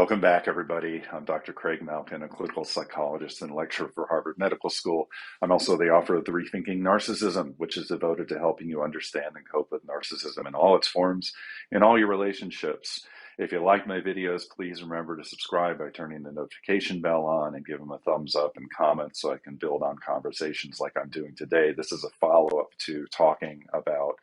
Welcome back, everybody. I'm Dr. Craig Malkin, a clinical psychologist and lecturer for Harvard Medical School. I'm also the author of The Rethinking Narcissism, which is devoted to helping you understand and cope with narcissism in all its forms in all your relationships. If you like my videos, please remember to subscribe by turning the notification bell on and give them a thumbs up and comment so I can build on conversations like I'm doing today. This is a follow-up to talking about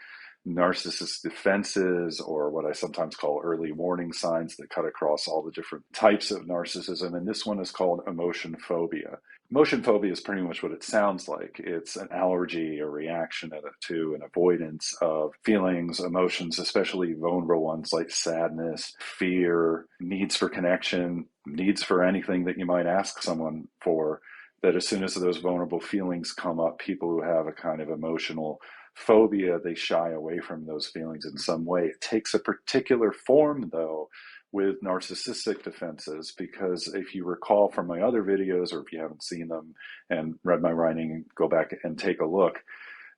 narcissist defenses, or what I sometimes call early warning signs that cut across all the different types of narcissism. And this one is called emotion phobia. Emotion phobia is pretty much what it sounds like. It's an allergy, a reaction to an avoidance of feelings, emotions, especially vulnerable ones like sadness, fear, needs for connection, needs for anything that you might ask someone for, that as soon as those vulnerable feelings come up, people who have a kind of emotional phobia, they shy away from those feelings in some way. It takes a particular form, though, with narcissistic defenses, because if you recall from my other videos, or if you haven't seen them and read my writing, go back and take a look.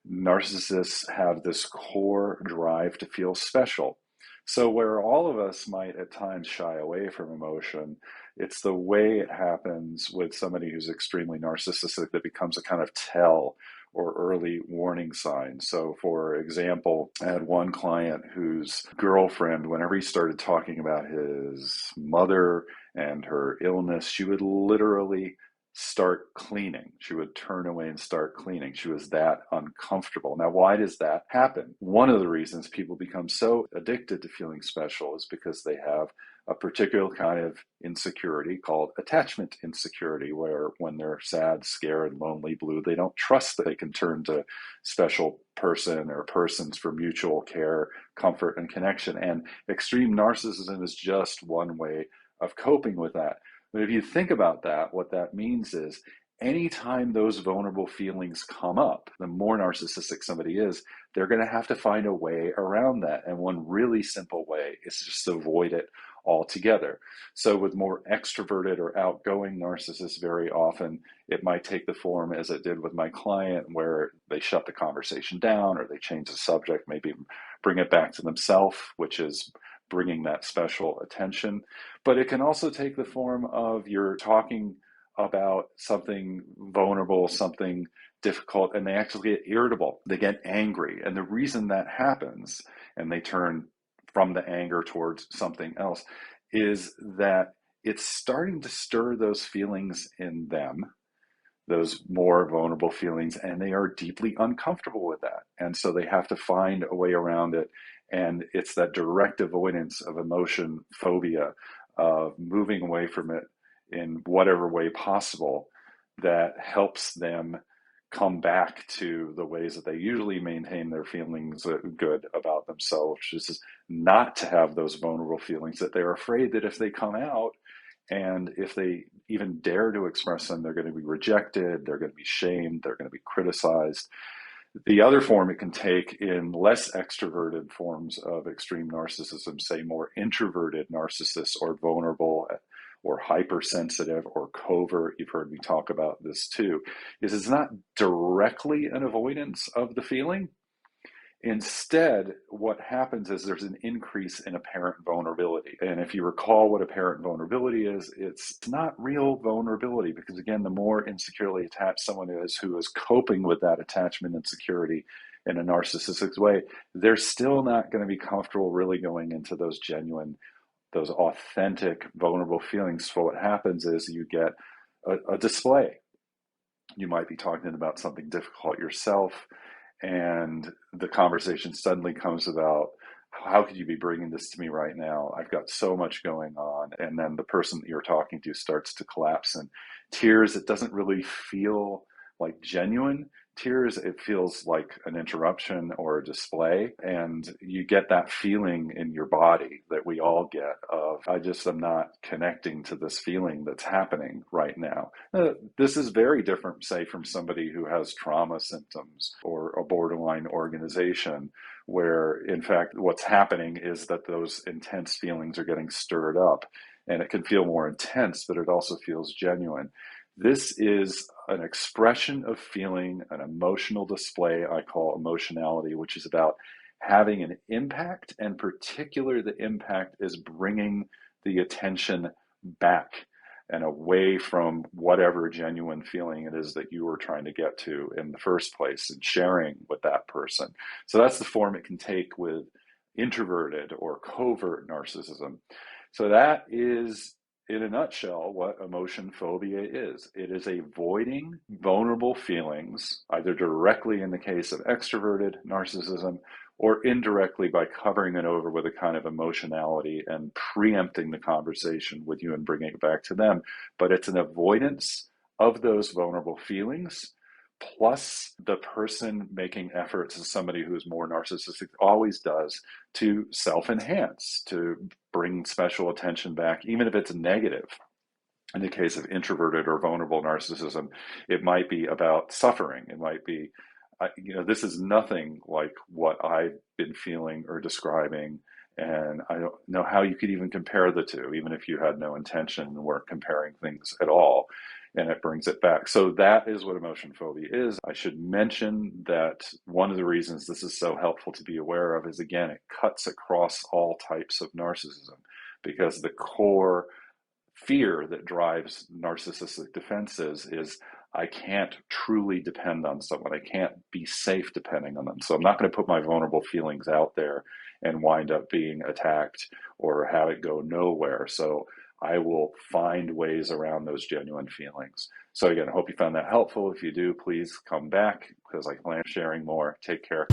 Narcissists have this core drive to feel special. So where all of us might at times shy away from emotion, it's the way it happens with somebody who's extremely narcissistic that becomes a kind of tell or early warning sign. So for example, I had one client whose girlfriend, whenever he started talking about his mother and her illness, she would literally start cleaning. She would turn away and start cleaning. She was that uncomfortable. Now, why does that happen? One of the reasons people become so addicted to feeling special is because they have a particular kind of insecurity called attachment insecurity, where when they're sad, scared, lonely, blue, they don't trust that they can turn to special person or persons for mutual care, comfort, and connection. And extreme narcissism is just one way of coping with that. But if you think about that, what that means is anytime those vulnerable feelings come up, the more narcissistic somebody is, they're going to have to find a way around that. And one really simple way is just to avoid it altogether. So with more extroverted or outgoing narcissists, very often it might take the form as it did with my client, where they shut the conversation down or they change the subject, maybe bring it back to themselves, which is bringing that special attention. But it can also take the form of you're talking about something vulnerable, something difficult, and they actually get irritable. They get angry. And the reason that happens, and they turn from the anger towards something else, is that it's starting to stir those feelings in them, those more vulnerable feelings, and they are deeply uncomfortable with that. And so they have to find a way around it. And it's that direct avoidance of emotion phobia, of moving away from it in whatever way possible, that helps them come back to the ways that they usually maintain their feelings good about themselves, which is not to have those vulnerable feelings that they're afraid that if they come out and if they even dare to express them, they're going to be rejected, they're going to be shamed, they're going to be criticized. The other form it can take in less extroverted forms of extreme narcissism, say more introverted narcissists, or vulnerable or hypersensitive or covert, you've heard me talk about this too, is it's not directly an avoidance of the feeling. Instead, what happens is there's an increase in apparent vulnerability. And if you recall what apparent vulnerability is, it's not real vulnerability, because again, the more insecurely attached someone is who is coping with that attachment insecurity in a narcissistic way, they're still not going to be comfortable really going into those genuine, those authentic, vulnerable feelings. So what happens is you get a display. You might be talking about something difficult yourself, and the conversation suddenly comes about, how could you be bringing this to me right now? I've got so much going on. And then the person that you're talking to starts to collapse in tears. It doesn't really feel like genuine tears. It feels like an interruption or a display. And you get that feeling in your body that we all get of, I just am not connecting to this feeling that's happening right now. This is very different, say, from somebody who has trauma symptoms or a borderline organization, where in fact what's happening is that those intense feelings are getting stirred up, and it can feel more intense, but it also feels genuine. This is an expression of feeling, an emotional display I call emotionality, which is about having an impact, and particularly the impact is bringing the attention back and away from whatever genuine feeling it is that you were trying to get to in the first place and sharing with that person. So that's the form it can take with introverted or covert narcissism. So that is, in a nutshell, what emotion phobia is. It is avoiding vulnerable feelings, either directly in the case of extroverted narcissism or indirectly by covering it over with a kind of emotionality and preempting the conversation with you and bringing it back to them. But it's an avoidance of those vulnerable feelings, plus the person making efforts, as somebody who is more narcissistic always does, to self-enhance, to bring special attention back, even if it's negative. In the case of introverted or vulnerable narcissism, it might be about suffering. It might be, this is nothing like what I've been feeling or describing. And I don't know how you could even compare the two, even if you had no intention and weren't comparing things at all. And it brings it back. So that is what emotion phobia is. I should mention that one of the reasons this is so helpful to be aware of is, again, it cuts across all types of narcissism, because the core fear that drives narcissistic defenses is I can't truly depend on someone. I can't be safe depending on them. So I'm not going to put my vulnerable feelings out there and wind up being attacked or have it go nowhere. So I will find ways around those genuine feelings. So again, I hope you found that helpful. If you do, please come back, because I plan on sharing more. Take care.